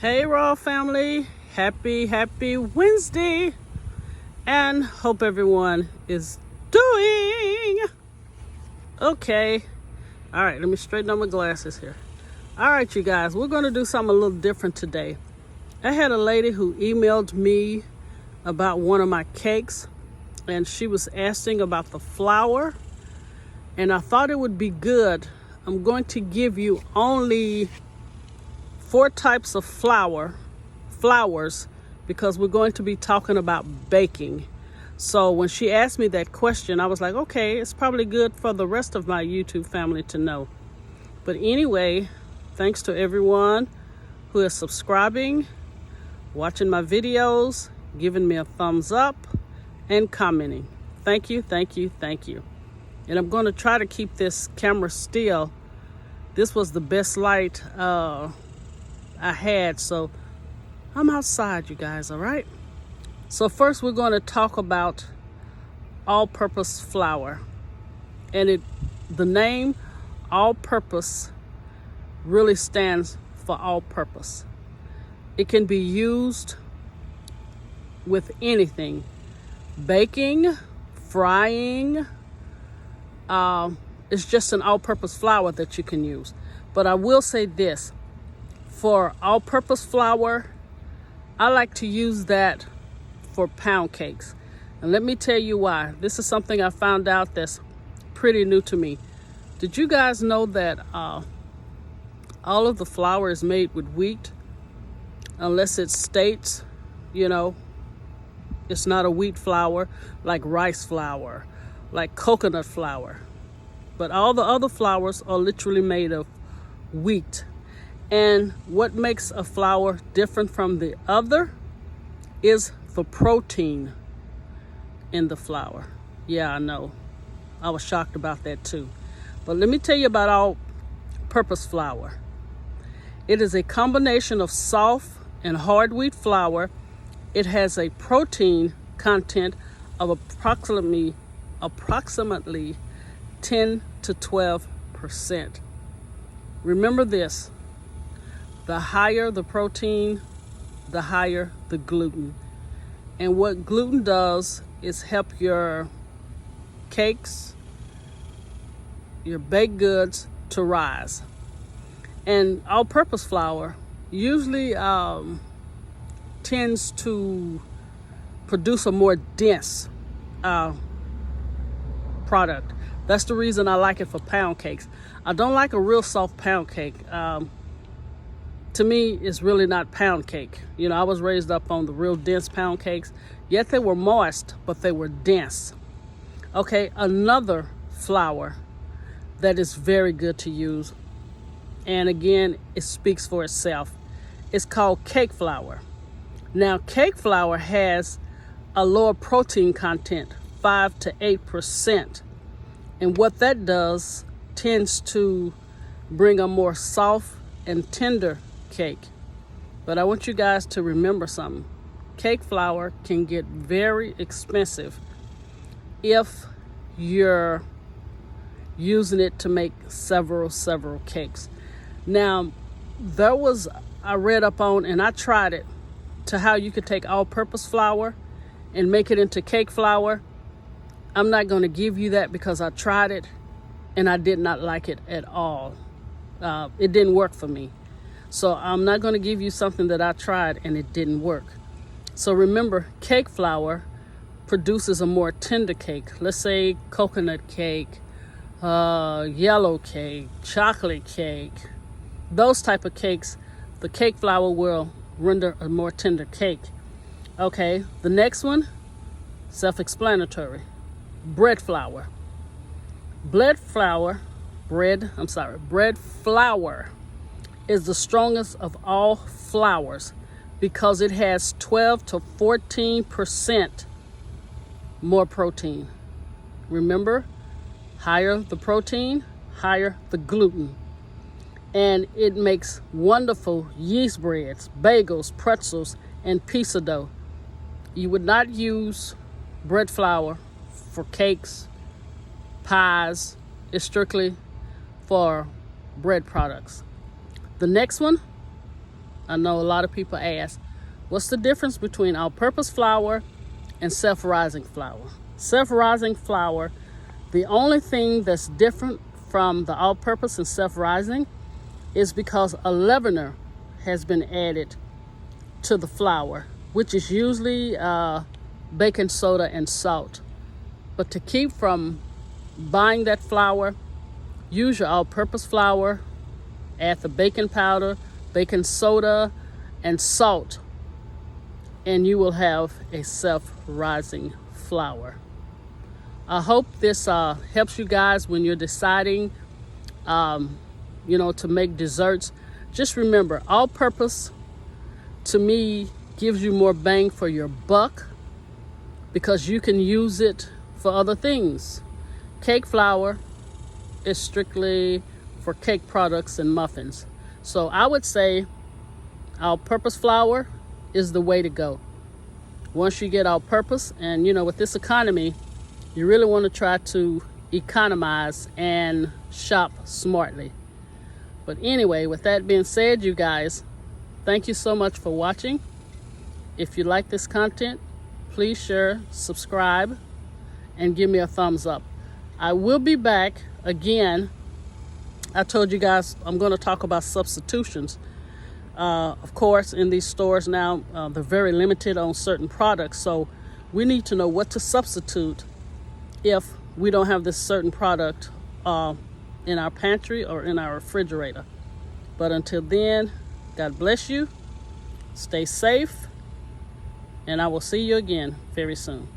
Hey Raw family, happy Wednesday, and hope everyone is doing okay. All right, let me straighten up my glasses here. All right, you guys, we're going to do something a little different today. I had a lady who emailed me about one of my cakes, and she was asking about the flour, and I thought it would be good. I'm going to give you only 4 types of flours, because we're going to be talking about baking. So when she asked me that question, I was like, okay, it's probably good for the rest of my YouTube family to know. But anyway, thanks to everyone who is subscribing, watching my videos, giving me a thumbs up, and commenting. Thank you. And I'm going to try to keep this camera still. This was the best light I had, so I'm outside, you guys, all right? So first we're going to talk about all-purpose flour. And the name all-purpose really stands for all-purpose. It can be used with anything. Baking, frying, it's just an all-purpose flour that you can use. But I will say this. For all-purpose flour, I like to use that for pound cakes. And let me tell you why. This is something I found out that's pretty new to me. Did you guys know that all of the flour is made with wheat? Unless it states, it's not a wheat flour, like rice flour, like coconut flour. But all the other flours are literally made of wheat. And what makes a flour different from the other is the protein in the flour. Yeah, I know. I was shocked about that too. But let me tell you about all-purpose flour. It is a combination of soft and hard wheat flour. It has a protein content of approximately 10 to 12%. Remember this. The higher the protein, the higher the gluten. And what gluten does is help your cakes, your baked goods to rise. And all-purpose flour usually tends to produce a more dense product. That's the reason I like it for pound cakes. I don't like a real soft pound cake. To me, it's really not pound cake. I was raised up on the real dense pound cakes. Yet they were moist, but they were dense. Okay, another flour that is very good to use, and again, it speaks for itself. It's called cake flour. Now, cake flour has a lower protein content, 5 to 8%. And what that does tends to bring a more soft and tender cake. But I want you guys to remember something. Cake flour can get very expensive if you're using it to make several cakes. Now, I read up on, and I tried it, to how you could take all-purpose flour and make it into cake flour. I'm not going to give you that because I tried it and I did not like it at all. It didn't work for me. So I'm not going to give you something that I tried and it didn't work. So remember, cake flour produces a more tender cake. Let's say coconut cake, yellow cake, chocolate cake. Those type of cakes, the cake flour will render a more tender cake. Okay, the next one, self-explanatory. Bread flour. Bread flour is the strongest of all flours because it has 12 to 14% more protein. Remember, higher the protein, higher the gluten. And it makes wonderful yeast breads, bagels, pretzels, and pizza dough. You would not use bread flour for cakes, pies. It's strictly for bread products. The next one, I know a lot of people ask, what's the difference between all-purpose flour and self-rising flour? Self-rising flour, the only thing that's different from the all-purpose and self-rising is because a leavener has been added to the flour, which is usually baking soda and salt. But to keep from buying that flour, use your all-purpose flour, add the baking powder, baking soda, and salt, and you will have a self-rising flour. I hope this helps you guys when you're deciding, to make desserts. Just remember, all-purpose, to me, gives you more bang for your buck because you can use it for other things. Cake flour is strictly for cake products and muffins. So I would say all-purpose flour is the way to go. Once you get all-purpose, and with this economy, you really want to try to economize and shop smartly. But anyway, with that being said, you guys, thank you so much for watching. If you like this content, please share, subscribe, and give me a thumbs up. I will be back again. I told you guys I'm going to talk about substitutions. Of course, in these stores now, they're very limited on certain products. So we need to know what to substitute if we don't have this certain product in our pantry or in our refrigerator. But until then, God bless you. Stay safe. And I will see you again very soon.